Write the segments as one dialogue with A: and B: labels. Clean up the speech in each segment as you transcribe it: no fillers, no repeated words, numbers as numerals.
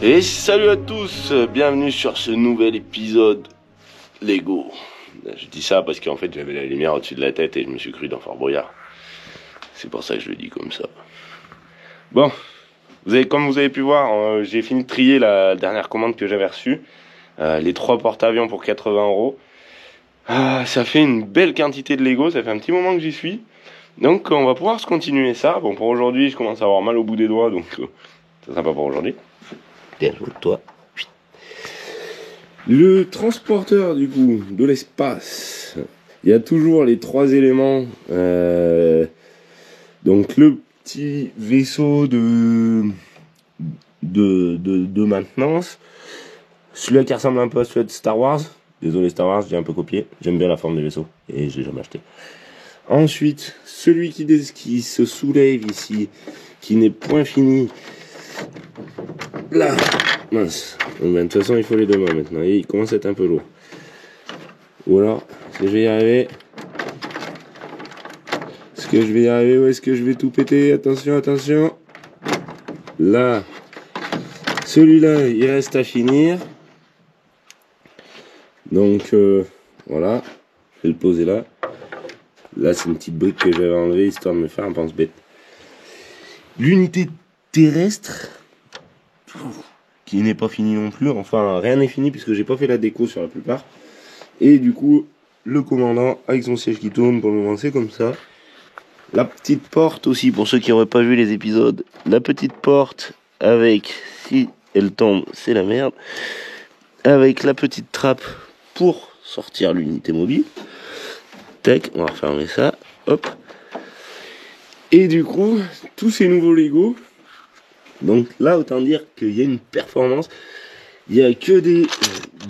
A: Et salut à tous, bienvenue sur ce nouvel épisode Lego. Je dis ça parce qu'en fait j'avais la lumière au-dessus de la tête et je me suis cru dans Fort Boyard. C'est pour ça que je le dis comme ça. Bon, comme vous avez pu voir, j'ai fini de trier la dernière commande que j'avais reçue. Les 3 porte-avions pour 80 €. Ça fait une belle quantité de Lego, ça fait un petit moment que j'y suis. Donc on va pouvoir se continuer ça. Bon, pour aujourd'hui je commence à avoir mal au bout des doigts, donc ça sera pas pour aujourd'hui. Tiens, je toi. Le transporteur du coup de l'espace. Il y a toujours les 3 éléments. Donc le petit vaisseau de maintenance. Celui-là qui ressemble un peu à celui de Star Wars. Désolé Star Wars, j'ai un peu copié. J'aime bien la forme du vaisseau et je l'ai jamais acheté. Ensuite, celui qui se soulève ici, qui n'est point fini. Là, mince. De toute façon, il faut les 2 mains maintenant. Et il commence à être un peu lourd. Ou alors, est-ce que je vais y arriver? Est-ce que je vais y arriver ou est-ce que je vais tout péter? Attention, attention. Là, celui-là, il reste à finir. Donc, voilà. Je vais le poser là. Là, c'est une petite brique que j'avais enlevée histoire de me faire un pense-bête. L'unité terrestre, qui n'est pas finie non plus. Enfin, rien n'est fini puisque j'ai pas fait la déco sur la plupart. Et du coup, le commandant avec son siège qui tourne pour le moment, c'est comme ça. La petite porte aussi, pour ceux qui n'auraient pas vu les épisodes. La petite porte avec, si elle tombe, c'est la merde. Avec la petite trappe pour sortir l'unité mobile. Tac, on va refermer ça. Hop. Et du coup, tous ces nouveaux Lego. Donc là, autant dire qu'il y a une performance. Il n'y a que des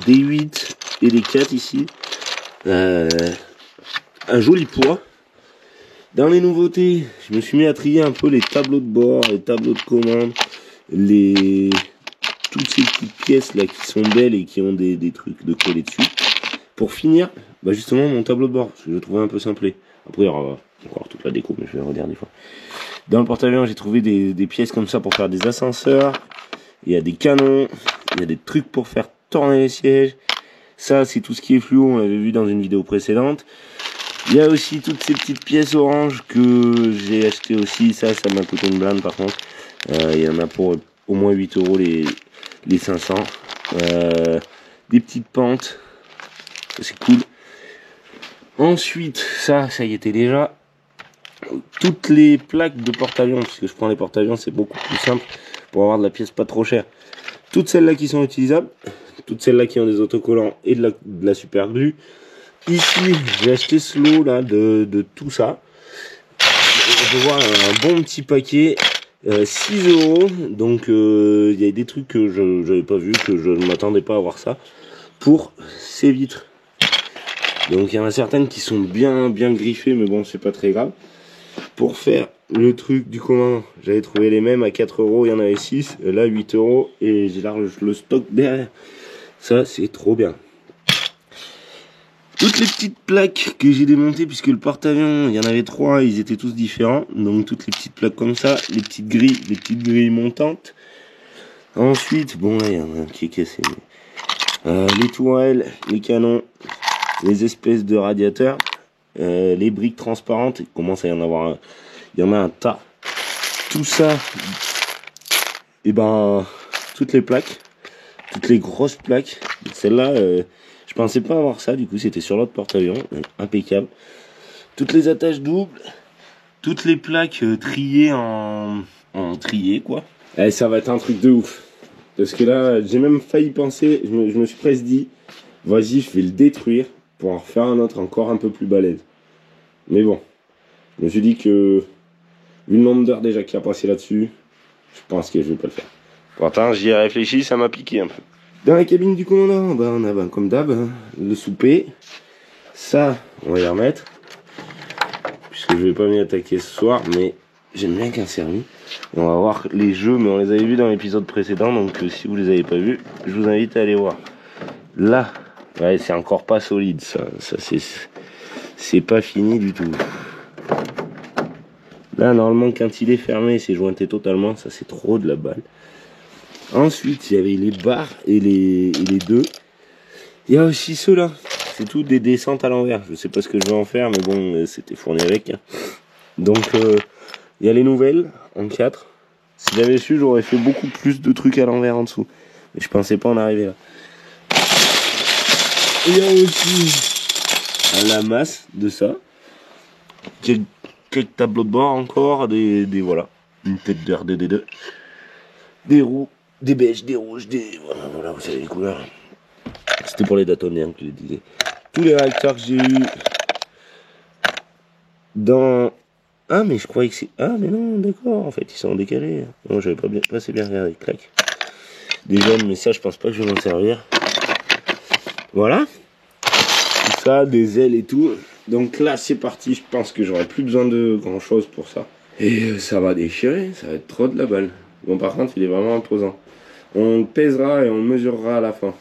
A: 8 et des 4 ici. Un joli poids. Dans les nouveautés, je me suis mis à trier un peu les tableaux de bord, les tableaux de commande, toutes ces petites pièces là qui sont belles et qui ont des trucs de coller dessus. Pour finir, justement mon tableau de bord, parce que je le trouvais un peu simplé. Après, il y aura encore toute la déco, mais je vais redire des fois. Dans le porte-avions, j'ai trouvé des pièces comme ça pour faire des ascenseurs. Il y a des canons, il y a des trucs pour faire tourner les sièges. Ça, c'est tout ce qui est fluo, on l'avait vu dans une vidéo précédente. Il y a aussi toutes ces petites pièces oranges que j'ai achetées aussi. Ça m'a coûté une blinde par contre. Il y en a pour au moins 8 € les 500. Des petites pentes. C'est cool. Ensuite, ça y était déjà. Toutes les plaques de porte-avions, puisque je prends les porte-avions, c'est beaucoup plus simple pour avoir de la pièce pas trop chère. Toutes celles-là qui sont utilisables, toutes celles-là qui ont des autocollants et de la super glue. Ici, j'ai acheté ce lot là de tout ça. On peut voir un bon petit paquet, 6 €. Donc il y a des trucs que je n'avais pas vu, que je ne m'attendais pas à voir ça pour ces vitres. Donc il y en a certaines qui sont bien griffées, mais bon, c'est pas très grave. Pour faire le truc du commun, j'avais trouvé les mêmes à 4 €, il y en avait 6, là 8 € et j'ai le stock derrière. Ça, c'est trop bien. Toutes les petites plaques que j'ai démontées, puisque le porte-avions, il y en avait 3, ils étaient tous différents. Donc toutes les petites plaques comme ça, les petites grilles montantes. Ensuite, bon là, il y en a un qui est cassé. Les tourelles, les canons, les espèces de radiateurs, les briques transparentes, il commence à y en avoir il y en a un tas. Tout ça, et toutes les plaques, toutes les grosses plaques, celle-là, je pensais pas avoir ça, du coup c'était sur l'autre porte-avions, impeccable. Toutes les attaches doubles, toutes les plaques triées en trié quoi. Et ça va être un truc de ouf. Parce que là, j'ai même failli penser, je me suis presque dit, vas-y, je vais le détruire pour en refaire un autre encore un peu plus balèze. Mais bon, je me suis dit que, vu le nombre d'heures déjà qu'il a passé là-dessus, je pense que je vais pas le faire. Pourtant, j'y ai réfléchi, ça m'a piqué un peu. Dans la cabine du commandant, on a comme d'hab, le souper. Ça, on va y remettre. Puisque je vais pas m'y attaquer ce soir, mais j'aime bien qu'un servi. On va voir les jeux, mais on les avait vus dans l'épisode précédent, donc si vous les avez pas vus, je vous invite à aller voir. Là, ouais, c'est encore pas solide, ça c'est pas fini du tout. Là, normalement, quand il est fermé, c'est jointé totalement, ça c'est trop de la balle. Ensuite, il y avait les barres et les deux. Il y a aussi ceux-là. C'est tout des descentes à l'envers. Je sais pas ce que je vais en faire, mais bon, c'était fourni avec. Donc, il y a les nouvelles en 4. Si j'avais su, j'aurais fait beaucoup plus de trucs à l'envers en dessous. Mais je pensais pas en arriver là. Il y a aussi la masse de ça. Quelques tableaux de bord encore. Des voilà. Une tête de RDD2. Des roues. Des beiges, des rouges, des... Voilà, vous savez les couleurs. C'était pour les Daytoniens que je disais. Tous les réacteurs que j'ai eu dans... Ah, mais je croyais que c'est... Ah, mais non, d'accord, en fait, ils sont décalés. Non, j'avais pas assez bien regardé. Clac. Des jeunes, mais ça, je pense pas que je vais m'en servir. Voilà. Tout ça, des ailes et tout. Donc là, c'est parti. Je pense que j'aurai plus besoin de grand-chose pour ça. Et ça va déchirer. Ça va être trop de la balle. Bon, par contre, il est vraiment imposant. On le pèsera et on le mesurera à la fin.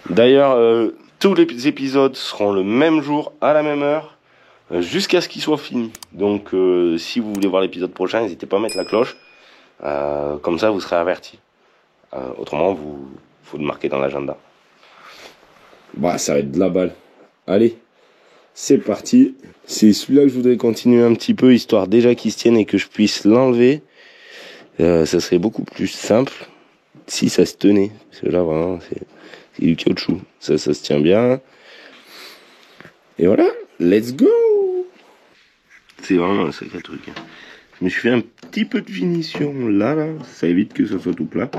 A: D'ailleurs, tous les épisodes seront le même jour, à la même heure, jusqu'à ce qu'ils soient finis. Donc, si vous voulez voir l'épisode prochain, n'hésitez pas à mettre la cloche. Comme ça, vous serez avertis. Autrement, faut le marquer dans l'agenda. Bah, ça va être de la balle. Allez, c'est parti. C'est celui-là que je voudrais continuer un petit peu, histoire déjà qu'il se tienne et que je puisse l'enlever. Ça serait beaucoup plus simple si ça se tenait. Parce que là, vraiment, c'est du caoutchouc. Ça se tient bien. Et voilà, let's go. C'est vraiment un sacré truc. Je me suis fait un petit peu de finition là. Ça évite que ça soit tout plat.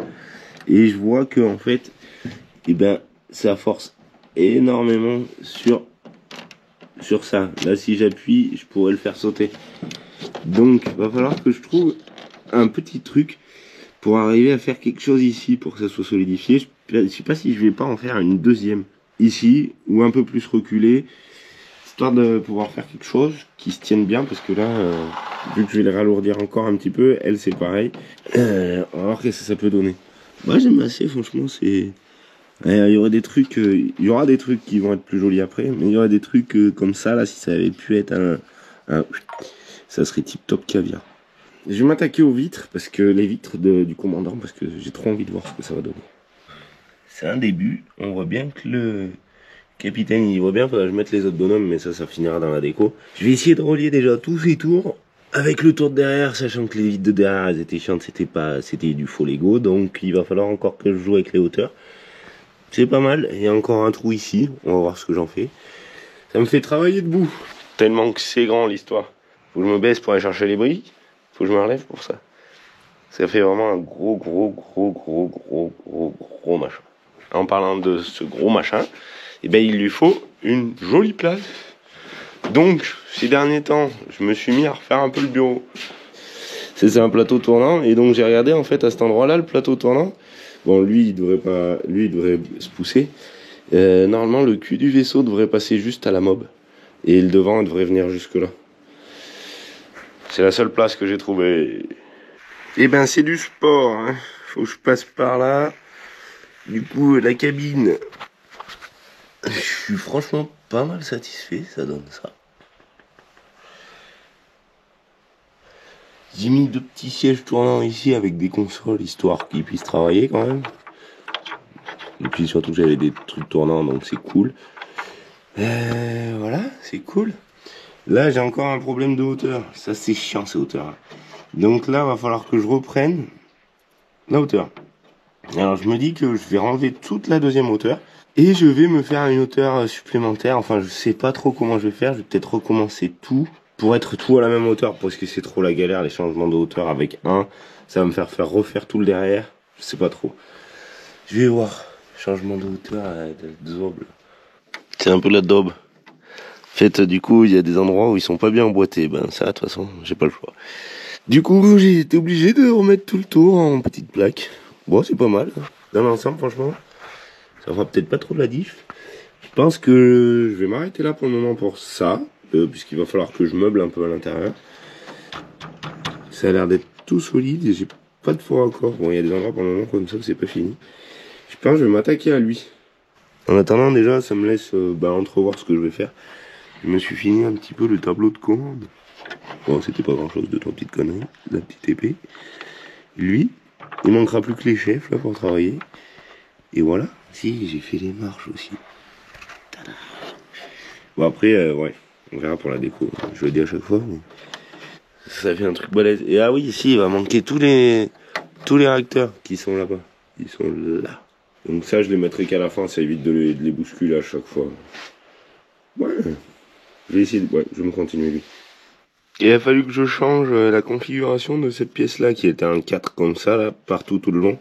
A: Et je vois que en fait, eh ben, ça force énormément sur ça. Là, si j'appuie, je pourrais le faire sauter. Donc, va falloir que je trouve un petit truc pour arriver à faire quelque chose ici pour que ça soit solidifié. Je sais pas si je vais pas en faire une deuxième ici ou un peu plus reculé, histoire de pouvoir faire quelque chose qui se tienne bien, parce que là, vu que je vais les ralourdir encore un petit peu, elle c'est pareil. On va voir ce que ça peut donner. Moi j'aime assez, franchement, c'est... Il y aura des trucs qui vont être plus jolis après, mais il y aura des trucs comme ça, là, si ça avait pu être ça serait tip top caviar. Je vais m'attaquer aux vitres, parce que les vitres du commandant, parce que j'ai trop envie de voir ce que ça va donner. C'est un début, on voit bien que le capitaine il voit bien, faudra que je mette les autres bonhommes, mais ça finira dans la déco. Je vais essayer de relier déjà tous ces tours avec le tour de derrière, sachant que les vitres de derrière elles étaient chiantes, c'était du faux Lego, donc il va falloir encore que je joue avec les hauteurs. C'est pas mal, il y a encore un trou ici, on va voir ce que j'en fais. Ça me fait travailler debout, tellement que c'est grand l'histoire. Faut que je me baisse pour aller chercher les briques, faut que je me relève pour ça. Ça fait vraiment un gros machin. En parlant de ce gros machin, eh ben, il lui faut une jolie place. Donc, ces derniers temps, je me suis mis à refaire un peu le bureau. C'est un plateau tournant, et donc j'ai regardé en fait à cet endroit-là, le plateau tournant. Bon, lui, il devrait se pousser. Normalement, le cul du vaisseau devrait passer juste à la mob. Et le devant devrait venir jusque là. C'est la seule place que j'ai trouvée. Eh ben, c'est du sport, hein. Faut que je passe par là. Du coup, la cabine, je suis franchement pas mal satisfait, ça donne ça. J'ai mis 2 petits sièges tournants ici avec des consoles, histoire qu'ils puissent travailler quand même. Et puis surtout j'avais des trucs tournants, donc c'est cool. Voilà, c'est cool. Là j'ai encore un problème de hauteur, ça c'est chiant ces hauteurs. Donc là va falloir que je reprenne la hauteur. Alors je me dis que je vais enlever toute la deuxième hauteur et je vais me faire une hauteur supplémentaire. Enfin, je sais pas trop comment je vais faire. Je vais peut-être recommencer tout pour être tout à la même hauteur, parce que c'est trop la galère les changements de hauteur avec un. Ça va me faire refaire tout le derrière. Je sais pas trop. Je vais voir. Changement de hauteur, de daube. C'est un peu la daube. En fait, du coup, il y a des endroits où ils sont pas bien emboîtés. Ben ça, de toute façon, j'ai pas le choix. Du coup, j'ai été obligé de remettre tout le tour en petite plaque. Bon, c'est pas mal. Dans l'ensemble, franchement, ça fera peut-être pas trop de la diff. Je pense que je vais m'arrêter là pour le moment pour ça, puisqu'il va falloir que je meuble un peu à l'intérieur. Ça a l'air d'être tout solide et j'ai pas de four encore. Bon, il y a des endroits pour le moment comme ça que c'est pas fini. Je pense que je vais m'attaquer à lui. En attendant, déjà, ça me laisse entrevoir ce que je vais faire. Je me suis fini un petit peu le tableau de commande. Bon, c'était pas grand chose, 2-3 petites conneries, la petite épée. Lui, Il manquera plus que les chefs là pour travailler. Et voilà. Si, j'ai fait les marches aussi. Tada. Bon après, ouais, on verra pour la déco. Je le dis à chaque fois. Mais... ça fait un truc balèze. Et ah oui, ici, il va manquer tous les réacteurs qui sont là-bas. Ils sont là. Donc ça, je les mettrai qu'à la fin. Ça évite de les bousculer à chaque fois. Ouais. Je vais essayer de... ouais, je vais me continuer lui. Et il a fallu que je change la configuration de cette pièce-là, qui était un 4 comme ça, là, partout tout le long.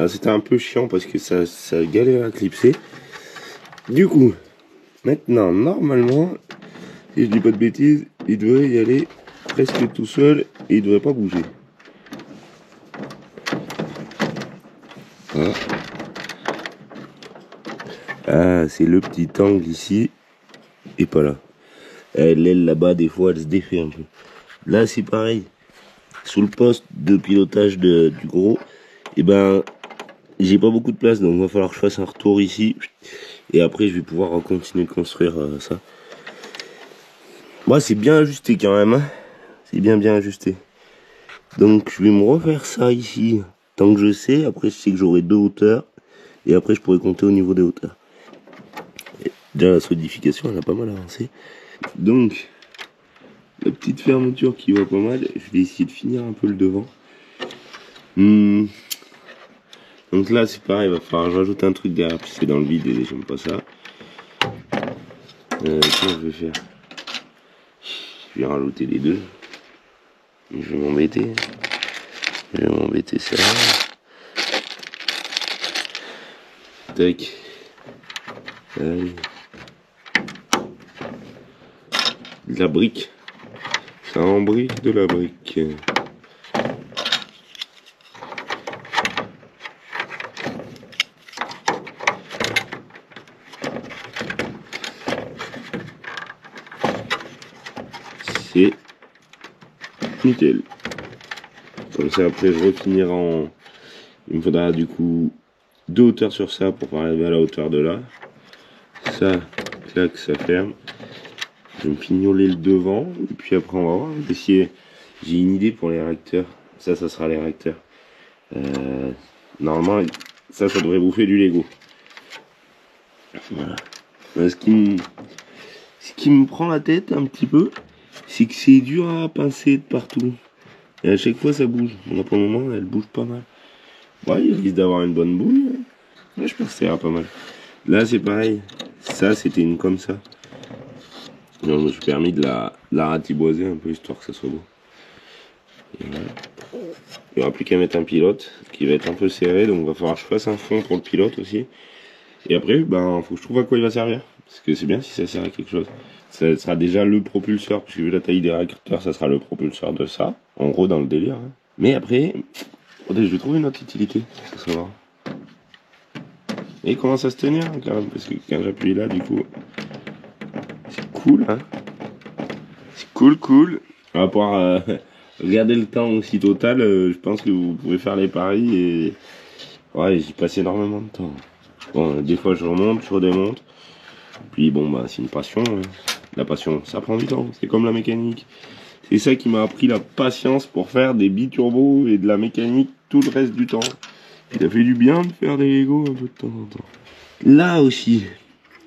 A: C'était un peu chiant parce que ça galère à clipser. Du coup, maintenant, normalement, si je dis pas de bêtises, il devrait y aller presque tout seul et il devrait pas bouger. Voilà. Ah, c'est le petit angle ici et pas là. L'aile là-bas, des fois, elle se défait un peu. Là, c'est pareil. Sous le poste de pilotage du gros, et ben, j'ai pas beaucoup de place, donc il va falloir que je fasse un retour ici. Et après, je vais pouvoir continuer de construire ça. Moi, c'est bien ajusté quand même. Hein. C'est bien ajusté. Donc, je vais me refaire ça ici. Tant que je sais, après, je sais que j'aurai 2 hauteurs. Et après, je pourrai compter au niveau des hauteurs. Et déjà, la solidification, elle a pas mal avancé. Donc, la petite fermeture qui va pas mal. Je vais essayer de finir un peu le devant. Donc là, c'est pareil, il va falloir que je rajoute un truc derrière, puis c'est dans le vide et j'aime pas ça. Qu'est-ce que je vais faire? Je vais rajouter les deux. Je vais m'embêter. Ça. Tac. Allez. De la brique. Ça embrique de la brique. C'est nickel. Comme ça, après, je refinirai en... il me faudra du coup 2 hauteurs sur ça pour arriver à la hauteur de là. Ça, clac, ça ferme. Je vais me fignoler le devant. Et puis après, on va voir. J'ai une idée pour les réacteurs. Ça sera les réacteurs. Normalement, ça devrait bouffer du Lego. Voilà. Ce qui me prend la tête un petit peu, c'est que c'est dur à pincer de partout. Et à chaque fois, ça bouge. Là, pour le moment, elle bouge pas mal. Ouais, il risque d'avoir une bonne boule. Ouais, je pense que ça ira pas mal. Là, c'est pareil. Ça, c'était une comme ça. Donc, je me suis permis de la ratiboiser un peu, histoire que ça soit beau. Et voilà. Il n'y aura plus qu'à mettre un pilote, qui va être un peu serré. Donc, il va falloir que je fasse un fond pour le pilote aussi. Et après, ben, faut que je trouve à quoi il va servir. Parce que c'est bien si ça sert à quelque chose. Ça sera déjà le propulseur, parce que vu la taille des réacteurs, ça sera le propulseur de ça. En gros, dans le délire. Hein. Mais après, je vais trouver une autre utilité. Ça va. Et il commence à se tenir quand même, parce que quand j'appuie là, du coup, c'est cool, hein. C'est cool. On va pouvoir regarder le temps aussi total. Je pense que vous pouvez faire les paris et ouais, j'y passe énormément de temps. Bon, des fois je remonte, je redémonte. Puis bon, bah c'est une passion. Hein. La passion, ça prend du temps. C'est comme la mécanique. C'est ça qui m'a appris la patience pour faire des biturbos et de la mécanique tout le reste du temps. Il a fait du bien de faire des Lego un peu de temps en temps. Là aussi,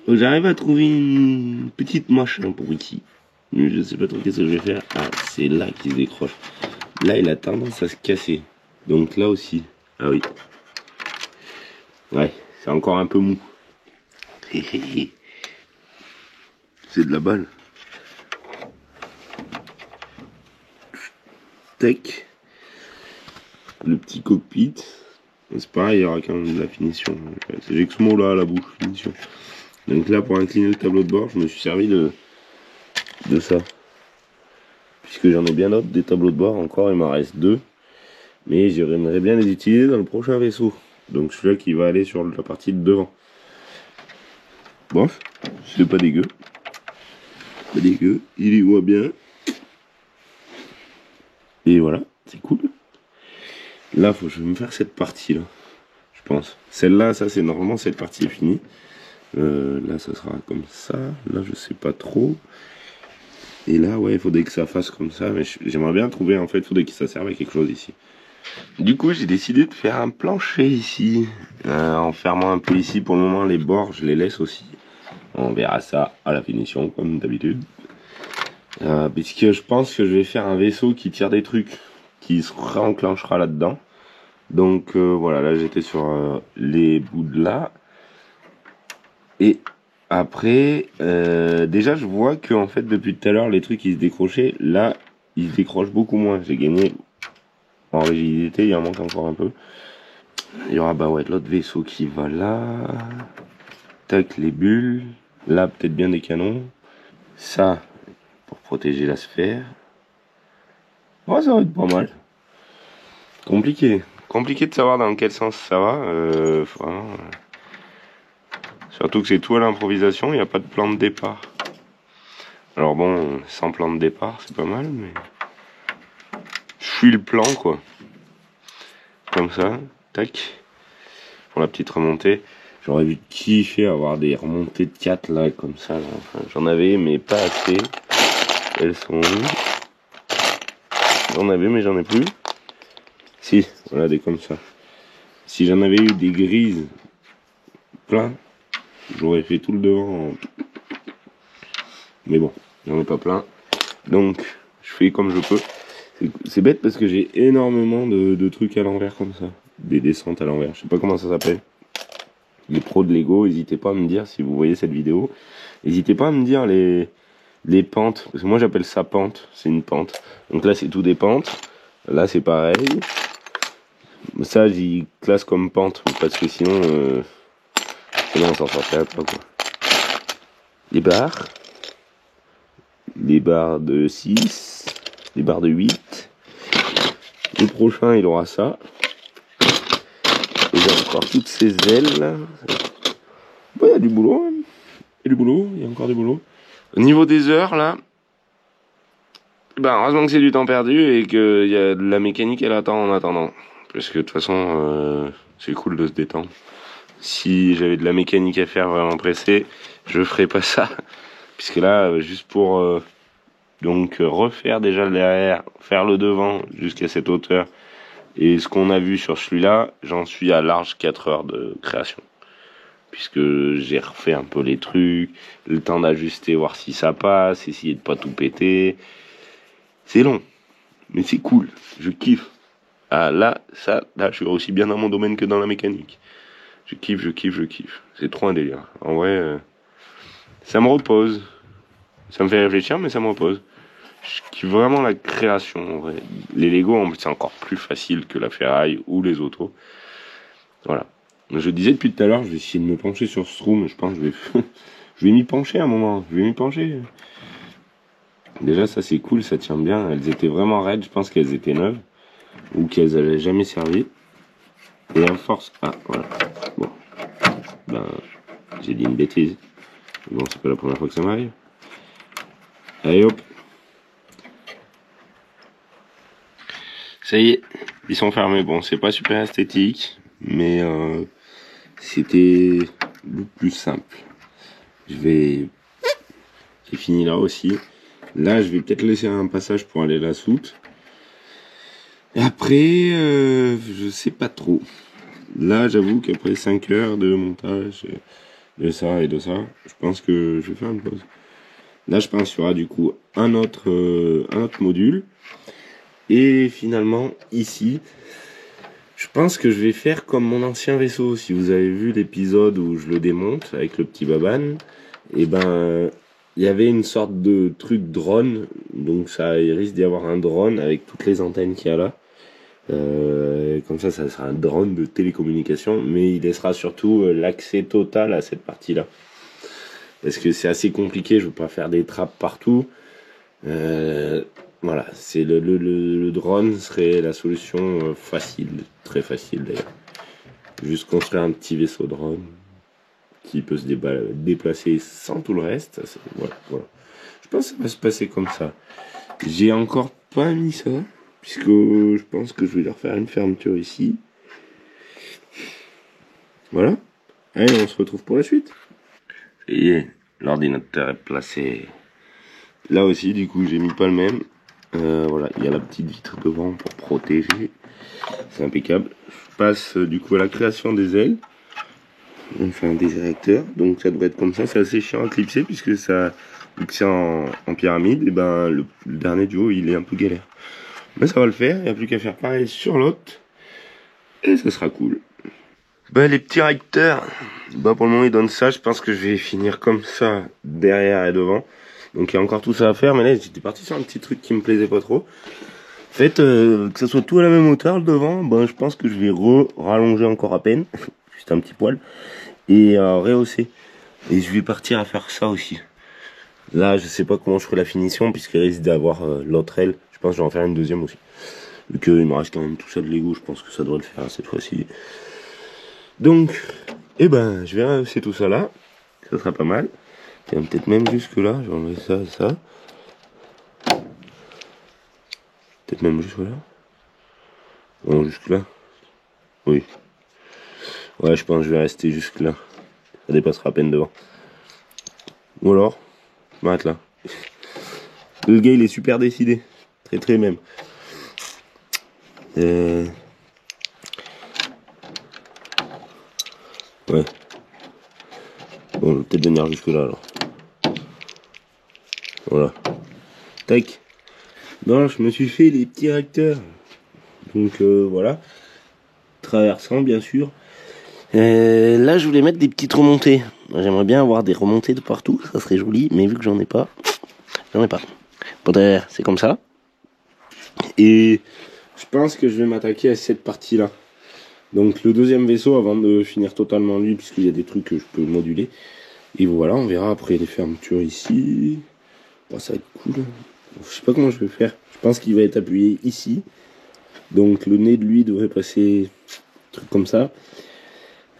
A: j'arrive à trouver une petite machin pour ici. Je sais pas trop qu'est-ce que je vais faire. Ah, c'est là qu'il se décroche. Là, il a tendance à se casser. Donc là aussi. Ah oui. Ouais, c'est encore un peu mou. C'est de la balle. Tac. Le petit cockpit. C'est pareil, il y aura quand même de la finition. J'ai que ce mot là à la bouche, finition. Donc là, pour incliner le tableau de bord, je me suis servi de ça. Puisque j'en ai bien d'autres, des tableaux de bord encore, il m'en reste 2. Mais j'aimerais bien les utiliser dans le prochain vaisseau. Donc celui-là qui va aller sur la partie de devant. Bref, c'est pas dégueu. Pas dégueu, il y voit bien. Et voilà, c'est cool. Là, je vais me faire cette partie-là, je pense. Celle-là, ça c'est normalement, cette partie est finie. Là, ça sera comme ça. Là, je sais pas trop. Et là, ouais, il faudrait que ça fasse comme ça. Mais j'aimerais bien trouver, en fait, il faudrait que ça serve à quelque chose ici. Du coup, j'ai décidé de faire un plancher ici, en fermant un peu ici. Pour le moment, les bords, je les laisse aussi. On verra ça à la finition, comme d'habitude. Puisque je pense que je vais faire un vaisseau qui tire des trucs, qui se réenclenchera là-dedans. Donc voilà, là j'étais sur les bouts de là. Et après, déjà je vois que en fait depuis tout à l'heure les trucs ils se décrochaient. Là, ils se décrochent beaucoup moins. J'ai gagné en rigidité, il en manque encore un peu. Il y aura bah ouais l'autre vaisseau qui va là. Tac, les bulles. Là peut-être bien des canons. Ça pour protéger la sphère. Ouais, ça va être pas mal. Compliqué de savoir dans quel sens ça va. Vraiment. Surtout que c'est tout à l'improvisation, il n'y a pas de plan de départ. Alors bon, sans plan de départ, c'est pas mal, mais... Je suis le plan, quoi. Comme ça, tac. Pour la petite remontée. J'aurais dû kiffer avoir des remontées de 4, là, comme ça. Là. Enfin, j'en avais, mais pas assez. Elles sont où? J'en avais, mais j'en ai plus. Si, voilà, des comme ça. Si j'en avais eu des grises plein, j'aurais fait tout le devant. Mais bon, j'en ai pas plein. Donc, je fais comme je peux. C'est bête parce que j'ai énormément de trucs à l'envers comme ça. Des descentes à l'envers. Je sais pas comment ça s'appelle. Les pros de Lego, n'hésitez pas à me dire si vous voyez cette vidéo. N'hésitez pas à me dire les pentes. Parce que moi j'appelle ça pente. C'est une pente. Donc là c'est tout des pentes. Là c'est pareil. Ça j'y classe comme pente. Parce que sinon, on s'en sortirait pas quoi. Les barres. Les barres de 6. Les barres de 8. Le prochain il aura ça. Et j'ai encore toutes ces ailes là. Bon, il y a du boulot. Hein. Il y a du boulot, il y a encore du boulot. Au niveau des heures là, ben heureusement que c'est du temps perdu et qu'il y a de la mécanique elle attend en attendant. Parce que de toute façon, c'est cool de se détendre. Si j'avais de la mécanique à faire vraiment pressé, je ferais pas ça. Puisque là, juste pour donc refaire déjà le derrière, faire le devant jusqu'à cette hauteur, et ce qu'on a vu sur celui-là, j'en suis à large 4 heures de création. Puisque j'ai refait un peu les trucs, le temps d'ajuster, voir si ça passe, essayer de pas tout péter. C'est long, mais c'est cool, je kiffe. Ah là, là, je suis aussi bien dans mon domaine que dans la mécanique. Je kiffe. C'est trop un délire. En vrai, ça me repose. Ça me fait réfléchir, mais ça me repose. Je kiffe vraiment la création, en vrai. Les Lego, c'est encore plus facile que la ferraille ou les autos. Voilà. Je disais depuis tout à l'heure, je vais essayer de me pencher sur ce trou, mais je pense que je vais m'y pencher à un moment. Je vais m'y pencher. Déjà, ça c'est cool, ça tient bien. Elles étaient vraiment raides, je pense qu'elles étaient neuves. Ou qu'elles n'avaient jamais servi. Et à force... Ah, voilà. Bon. Ben, j'ai dit une bêtise. Bon, c'est pas la première fois que ça m'arrive. Allez hop. Ça y est, ils sont fermés. Bon, c'est pas super esthétique, mais c'était le plus simple. J'ai fini là aussi. Là, je vais peut-être laisser un passage pour aller à la soute. Et après, je sais pas trop. Là, j'avoue qu'après 5 heures de montage de ça et de ça, je pense que je vais faire une pause. Là, je pense qu'il y aura du coup un autre module. Et finalement, ici, je pense que je vais faire comme mon ancien vaisseau. Si vous avez vu l'épisode où je le démonte avec le petit Baban, et ben, il y avait une sorte de truc drone. Donc il risque d'y avoir un drone avec toutes les antennes qu'il y a là. Comme ça sera un drone de télécommunication, mais il laissera surtout l'accès total à cette partie-là. Parce que c'est assez compliqué, je veux pas faire des trappes partout. Voilà, c'est le drone serait la solution facile, très facile d'ailleurs. Juste construire un petit vaisseau drone qui peut se déplacer sans tout le reste. Voilà. Je pense que ça va se passer comme ça. J'ai encore pas mis ça, puisque je pense que je vais leur faire une fermeture ici. Voilà. Allez, on se retrouve pour la suite. Ça y est, l'ordinateur est placé. Là aussi, du coup, j'ai mis pas le même. Voilà, il y a la petite vitre devant pour protéger. c'est impeccable. Je passe du coup à la création des ailes, enfin des réacteurs, donc ça devrait être comme ça. C'est assez chiant à clipser puisque ça, vu que c'est en pyramide, et ben le dernier du haut il est un peu galère. Mais ça va le faire, il n'y a plus qu'à faire pareil sur l'autre, et ça sera cool. Bah les petits réacteurs, bah pour le moment ils donnent ça, je pense que je vais finir comme ça derrière et devant. Donc il y a encore tout ça à faire, mais là j'étais parti sur un petit truc qui me plaisait pas trop. En fait, que ça soit tout à la même hauteur le devant, ben je pense que je vais rallonger encore à peine, juste un petit poil, et rehausser. Et je vais partir à faire ça aussi. Là je sais pas comment je ferai la finition, puisqu'il risque d'avoir l'autre aile, je pense que je vais en faire une deuxième aussi. Vu qu'il me reste quand même tout ça de Lego, je pense que ça devrait le faire cette fois-ci. Donc, eh ben, je vais rehausser tout ça là. Ça sera pas mal. Tiens, peut-être même jusque là. Je vais enlever ça et ça. Peut-être même jusque là. Bon, jusque là. Oui. Ouais, je pense que je vais rester jusque là. Ça dépassera à peine devant. Ou alors, je m'arrête là. Le gars, il est super décidé. Très très même. Ouais. Bon, je vais peut-être venir jusque là alors. Voilà. Tac. Bon, je me suis fait les petits réacteurs. Donc voilà. Traversant bien sûr. Là je voulais mettre des petites remontées. J'aimerais bien avoir des remontées de partout. Ça serait joli. Mais vu que j'en ai pas. Bon derrière c'est comme ça. Et je pense que je vais m'attaquer à cette partie là. Donc le deuxième vaisseau avant de finir totalement lui. Puisqu'il y a des trucs que je peux moduler. Et voilà, on verra après les fermetures ici. Bon, ça va être cool. Je sais pas comment je vais faire. Je pense qu'il va être appuyé ici. Donc le nez de lui devrait passer un truc comme ça.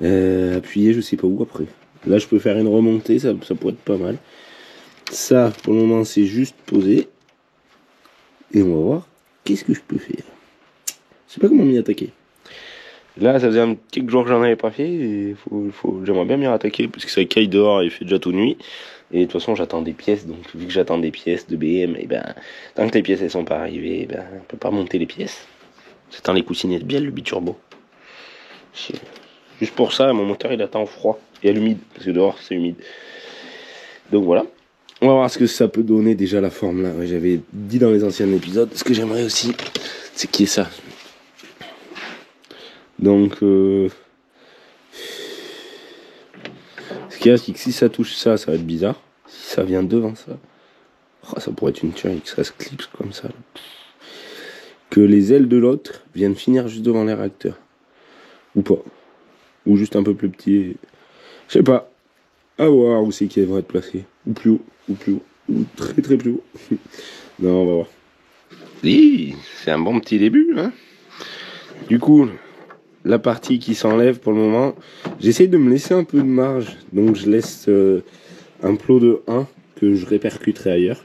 A: Appuyé je sais pas où après. Là je peux faire une remontée, ça pourrait être pas mal. Ça pour le moment c'est juste posé. Et on va voir qu'est-ce que je peux faire. Je sais pas comment m'y attaquer. Là ça faisait un petit jour que j'en avais pas fait. Et j'aimerais bien m'y attaquer parce que ça caille dehors et il fait déjà tout nuit. Et de toute façon j'attends des pièces. Donc vu que j'attends des pièces de BM, et ben tant que les pièces elles sont pas arrivées, ben on peut pas monter les pièces. J'attends les coussinettes bien le biturbo. Juste pour ça, mon moteur il attend froid et à l'humide, parce que dehors c'est humide. Donc voilà. On va voir ce que ça peut donner déjà la forme là. J'avais dit dans les anciens épisodes, ce que j'aimerais aussi, c'est qu'il y ait ça. Donc, ce qu'il y a, c'est que si ça touche ça, ça va être bizarre. Si ça vient devant ça, oh, ça pourrait être une tuerie, que ça se clipse comme ça. Là. Que les ailes de l'autre viennent finir juste devant les réacteurs. Ou pas. Ou juste un peu plus petit. Je sais pas. À voir où c'est qu'ils vont être placés. Ou plus haut. Ou plus haut. Ou très très plus haut. Non, on va voir. Oui, c'est un bon petit début. Hein. Du coup, la partie qui s'enlève pour le moment, j'essaye de me laisser un peu de marge. Donc je laisse un plot de 1 que je répercuterai ailleurs.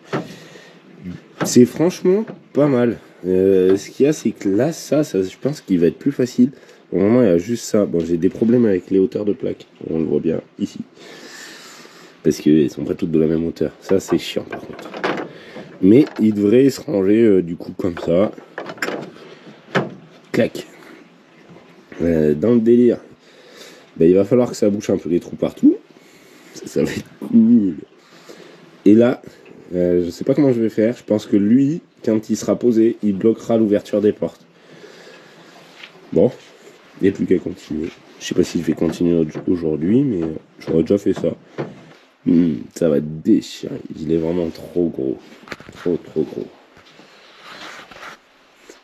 A: C'est franchement pas mal. Ce qu'il y a, c'est que là, ça, je pense qu'il va être plus facile. Pour le moment, il y a juste ça. Bon, j'ai des problèmes avec les hauteurs de plaques. On le voit bien ici. Parce qu'elles sont pas toutes de la même hauteur. Ça, c'est chiant par contre. Mais il devrait se ranger du coup comme ça. Clac. Dans le délire, ben, il va falloir que ça bouche un peu les trous partout. Ça va être cool. Et là, je sais pas comment je vais faire. Je pense que lui, quand il sera posé, il bloquera l'ouverture des portes. Bon, il n'y a plus qu'à continuer. Je sais pas si je vais continuer aujourd'hui, mais j'aurais déjà fait ça. Ça va être déchiré. Il est vraiment trop gros. Trop gros.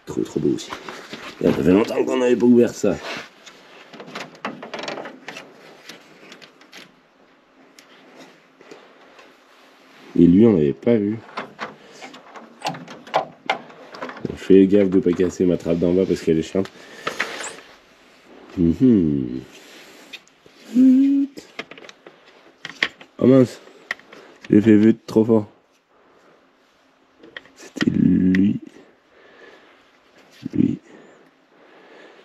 A: Trop beau aussi. Ça fait longtemps qu'on n'avait pas ouvert ça. Et lui, on l'avait pas vu. Bon, je fais gaffe de pas casser ma trappe d'en bas parce qu'elle est chiante. Oh mince, j'ai fait vite trop fort. C'était lui.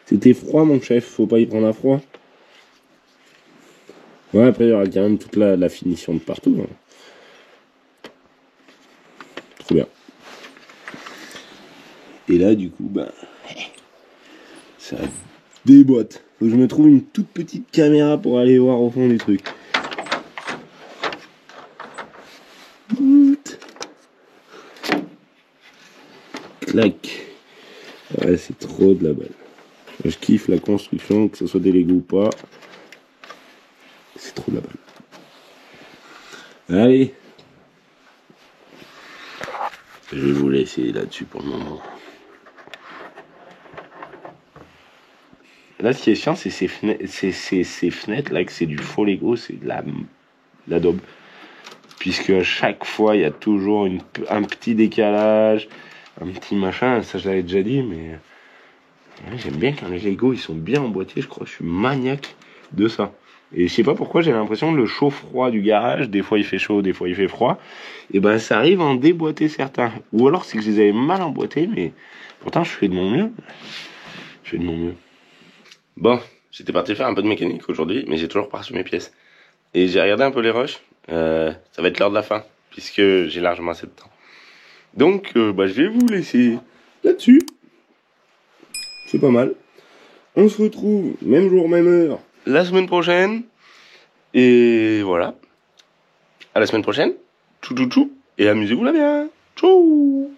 A: C'était froid mon chef, faut pas y prendre à froid. Ouais, après il y aura quand même toute la finition de partout. Hein. Trop bien. Et là du coup, bah, Ça déboîte. Faut que je me trouve une toute petite caméra pour aller voir au fond des trucs. Clac. Ouais, c'est trop de la balle. Je kiffe la construction, que ce soit des Lego ou pas. C'est trop de la balle. Allez. Je vais vous laisser là-dessus pour le moment. Là, ce qui est chiant, c'est ces fenêtres là, que c'est du faux Lego, c'est de la daube. Puisque à chaque fois, il y a toujours un petit décalage, un petit machin. Ça, je l'avais déjà dit, mais ouais, j'aime bien quand les Lego ils sont bien emboîtés. Je crois que je suis maniaque de ça. Et je sais pas pourquoi, j'ai l'impression que le chaud-froid du garage, des fois il fait chaud, des fois il fait froid, et ben ça arrive à en déboîter certains. Ou alors c'est que je les avais mal emboîtés, mais pourtant je fais de mon mieux. Je fais de mon mieux. Bon, j'étais parti faire un peu de mécanique aujourd'hui, mais j'ai toujours pas reçu mes pièces. Et j'ai regardé un peu les rushs. Ça va être l'heure de la fin, puisque j'ai largement assez de temps. Donc, je vais vous laisser là-dessus. C'est pas mal. On se retrouve, même jour, même heure, la semaine prochaine. Et voilà. À la semaine prochaine. Tchou tchou tchou. Et amusez-vous là bien. Tchou.